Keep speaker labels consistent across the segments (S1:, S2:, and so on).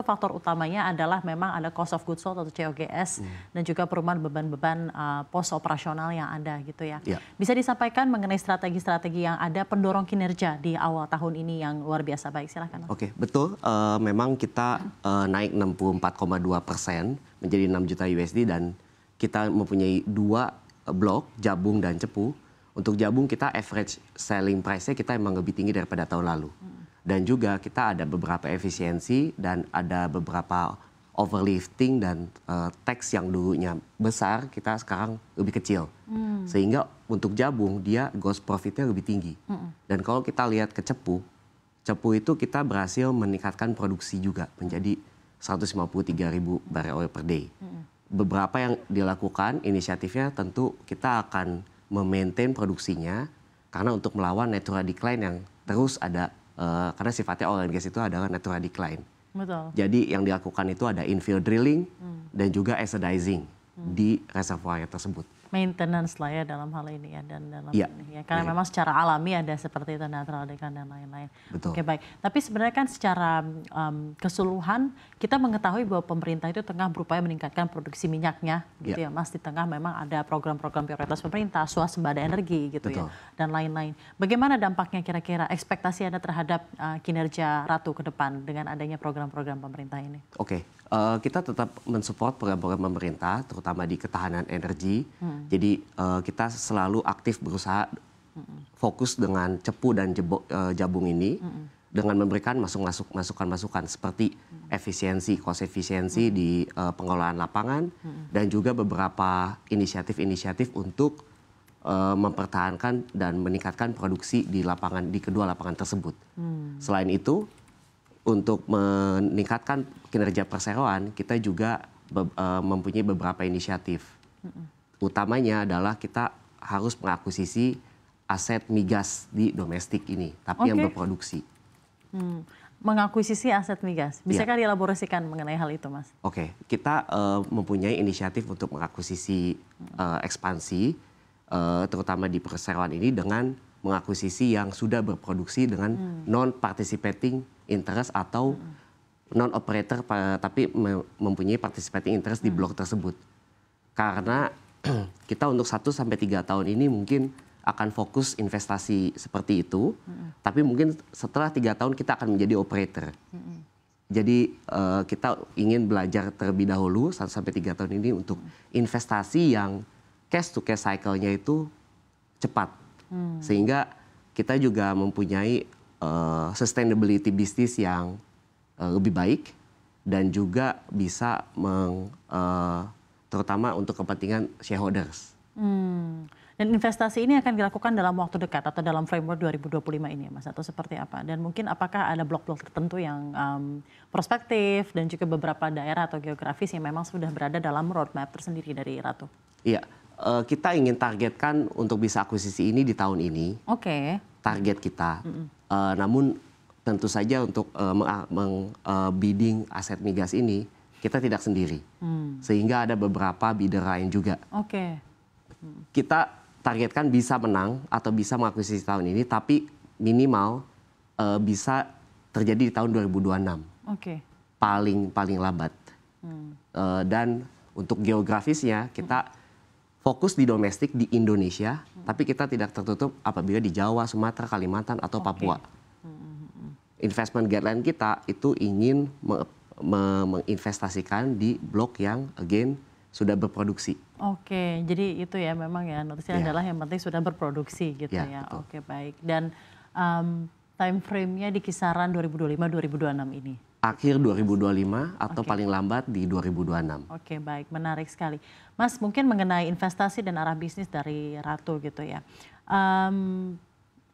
S1: faktor utamanya adalah memang ada cost of goods sold atau COGS dan juga perubahan beban-beban pos operasional yang ada gitu ya. Bisa disampaikan mengenai strategi-strategi yang ada pendorong kinerja di awal tahun ini yang luar biasa baik, silakan.
S2: Oke, betul. Memang kita naik 64,2% menjadi 6 juta USD dan kita mempunyai 2 blok, Jabung dan Cepu. Untuk Jabung kita average selling price-nya kita emang lebih tinggi daripada tahun lalu. Dan juga kita ada beberapa efisiensi dan ada beberapa overlifting dan tax yang dulunya besar, kita sekarang lebih kecil. Sehingga untuk Jabung dia gross profit-nya lebih tinggi. Dan kalau kita lihat ke Cepu, Cepu itu kita berhasil meningkatkan produksi juga menjadi 153.000 barrel oil per day. Beberapa yang dilakukan inisiatifnya tentu kita akan memaintain produksinya karena untuk melawan natural decline yang terus ada. Karena sifatnya oil and gas itu adalah natural decline.
S1: Betul.
S2: Jadi yang dilakukan itu ada infill drilling dan juga acidizing di reservoir tersebut.
S1: Maintenance lah ya dalam hal ini ya dan dalam ini ya. Karena memang secara alami ada seperti itu natural decline dan lain-lain. Oke, baik. Tapi sebenarnya kan secara keseluruhan kita mengetahui bahwa pemerintah itu tengah berupaya meningkatkan produksi minyaknya gitu ya Mas. Di tengah memang ada program-program prioritas pemerintah, swasembada energi gitu ya dan lain-lain. Bagaimana dampaknya kira-kira ekspektasi Anda terhadap kinerja Ratu ke depan dengan adanya program-program pemerintah ini?
S2: Oke. Kita tetap mensupport program-program pemerintah, terutama di ketahanan energi. Jadi kita selalu aktif berusaha fokus dengan Cepu dan Jabung ini dengan memberikan masukan-masukan seperti efisiensi, cost efisiensi di pengelolaan lapangan dan juga beberapa inisiatif-inisiatif untuk mempertahankan dan meningkatkan produksi di kedua lapangan tersebut. Selain itu, untuk meningkatkan kinerja perseroan, kita juga mempunyai beberapa inisiatif. Utamanya adalah kita harus mengakuisisi aset migas di domestik ini, tapi yang berproduksi.
S1: Mengakuisisi aset migas, bisakah dielaborasikan mengenai hal itu, Mas?
S2: Oke, kita mempunyai inisiatif untuk mengakuisisi ekspansi, terutama di perseroan ini dengan mengakuisisi yang sudah berproduksi dengan non-participating interest atau non-operator tapi mempunyai participating interest di blok tersebut. Karena kita untuk 1-3 tahun ini mungkin akan fokus investasi seperti itu, tapi mungkin setelah 3 tahun kita akan menjadi operator. Jadi kita ingin belajar terlebih dahulu 1-3 tahun ini untuk investasi yang cash to cash cycle-nya itu cepat. Sehingga kita juga mempunyai sustainability bisnis yang lebih baik dan juga bisa terutama untuk kepentingan shareholders.
S1: Dan investasi ini akan dilakukan dalam waktu dekat atau dalam framework 2025 ini, Mas, atau seperti apa? Dan mungkin apakah ada blok-blok tertentu yang prospektif dan juga beberapa daerah atau geografis yang memang sudah berada dalam roadmap tersendiri dari Ratu? Iya,
S2: kita ingin targetkan untuk bisa akuisisi ini di tahun ini. Target kita. Namun tentu saja untuk bidding aset migas ini kita tidak sendiri. Sehingga ada beberapa bidder lain juga. Kita targetkan bisa menang atau bisa mengakuisisi tahun ini, tapi minimal bisa terjadi di tahun 2026. Paling lambat. Dan untuk geografisnya kita fokus di domestik di Indonesia, tapi kita tidak tertutup apabila di Jawa, Sumatera, Kalimantan, atau Papua. Investment guideline kita itu ingin menginvestasikan di blok yang again sudah berproduksi.
S1: Jadi itu ya memang ya notisnya adalah yang penting sudah berproduksi gitu ya. Baik. Dan time frame-nya di kisaran 2025-2026 ini?
S2: Akhir 2025 atau paling lambat di 2026.
S1: Baik, menarik sekali. Mas, mungkin mengenai investasi dan arah bisnis dari Ratu gitu ya.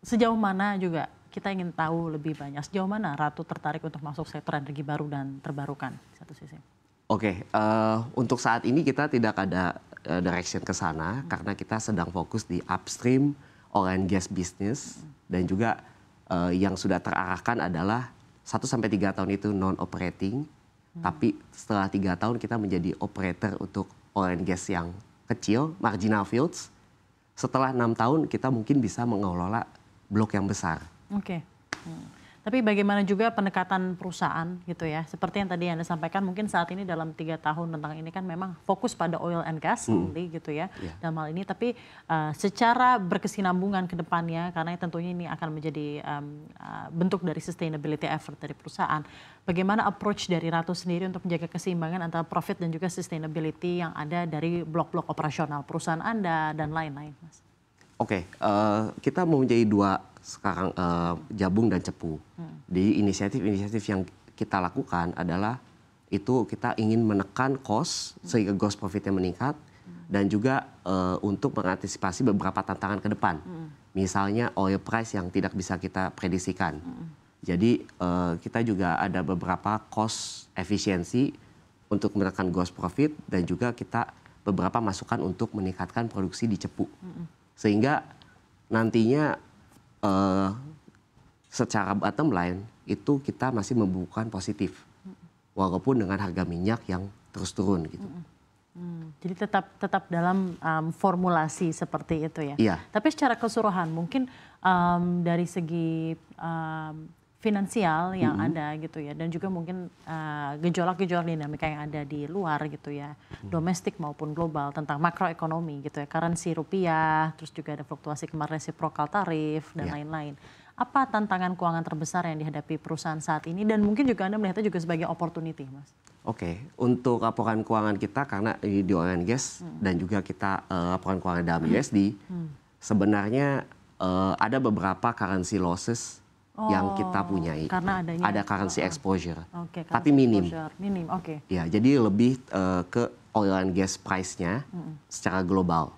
S1: Sejauh mana juga kita ingin tahu lebih banyak, sejauh mana Ratu tertarik untuk masuk sektor energi baru dan terbarukan di satu sisi?
S2: Untuk saat ini kita tidak ada direction ke sana karena kita sedang fokus di upstream oil and gas business dan juga yang sudah terarahkan adalah 1-3 tahun itu non-operating, tapi setelah 3 tahun kita menjadi operator untuk oil and gas yang kecil, marginal fields. Setelah 6 tahun kita mungkin bisa mengelola blok yang besar.
S1: Tapi bagaimana juga pendekatan perusahaan gitu ya, seperti yang tadi Anda sampaikan mungkin saat ini dalam 3 tahun tentang ini kan memang fokus pada oil and gas only gitu ya dalam hal ini. Tapi secara berkesinambungan ke depannya karena tentunya ini akan menjadi bentuk dari sustainability effort dari perusahaan. Bagaimana approach dari Ratu sendiri untuk menjaga keseimbangan antara profit dan juga sustainability yang ada dari blok-blok operasional perusahaan Anda dan lain-lain, Mas?
S2: Oke, kita mempunyai 2 sekarang Jabung dan Cepu. Di inisiatif-inisiatif yang kita lakukan adalah itu kita ingin menekan cost sehingga gross profitnya meningkat dan juga untuk mengantisipasi beberapa tantangan ke depan. Misalnya oil price yang tidak bisa kita prediksikan. Jadi kita juga ada beberapa cost efisiensi untuk menekan gross profit dan juga kita beberapa masukan untuk meningkatkan produksi di Cepu. Sehingga nantinya secara bottom line itu kita masih membukukan positif walaupun dengan harga minyak yang terus turun gitu.
S1: Jadi tetap dalam formulasi seperti itu ya.
S2: Iya.
S1: Tapi secara keseluruhan mungkin dari segi finansial yang ada gitu ya dan juga mungkin gejolak-gejolak dinamika yang ada di luar gitu ya, domestik maupun global tentang makroekonomi gitu ya, currency rupiah, terus juga ada fluktuasi kemarin resiprokal tarif dan lain-lain. Apa tantangan keuangan terbesar yang dihadapi perusahaan saat ini dan mungkin juga Anda melihatnya juga sebagai opportunity, Mas?
S2: Oke, untuk laporan keuangan kita karena di oil and gas dan juga kita laporan keuangan dalam USD, sebenarnya ada beberapa currency losses yang kita punyai.
S1: Karena
S2: ada currency exposure,
S1: currency
S2: tapi minim.
S1: Minim, oke.
S2: Ya, jadi lebih ke oil and gas price-nya secara global.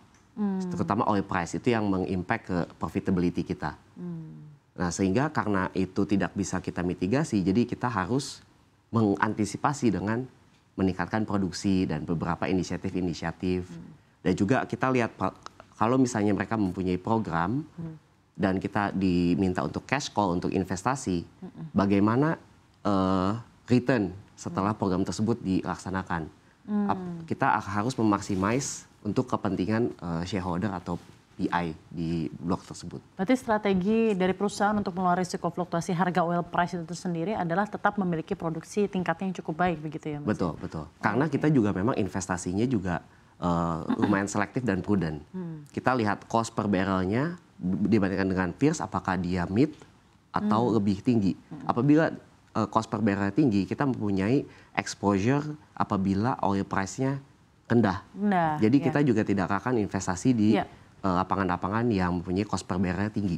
S2: Terutama oil price itu yang mengimpact ke profitability kita. Nah, sehingga karena itu tidak bisa kita mitigasi, jadi kita harus mengantisipasi dengan meningkatkan produksi dan beberapa inisiatif-inisiatif. Dan juga kita lihat kalau misalnya mereka mempunyai program dan kita diminta untuk cash call, untuk investasi, bagaimana return setelah program tersebut dilaksanakan. Kita harus memaksimais untuk kepentingan shareholder atau PI di blok tersebut.
S1: Berarti strategi dari perusahaan untuk mengelola risiko fluktuasi harga oil price itu sendiri adalah tetap memiliki produksi tingkatnya yang cukup baik begitu ya, Mas?
S2: Betul, betul. Karena kita juga memang investasinya juga lumayan selektif dan prudent. Kita lihat cost per barrelnya dibandingkan dengan peers, apakah dia mid atau lebih tinggi. Apabila cost per barrel tinggi, kita mempunyai exposure apabila oil price-nya rendah. Jadi kita juga tidak akan investasi di lapangan-lapangan yang mempunyai cost per barrel tinggi.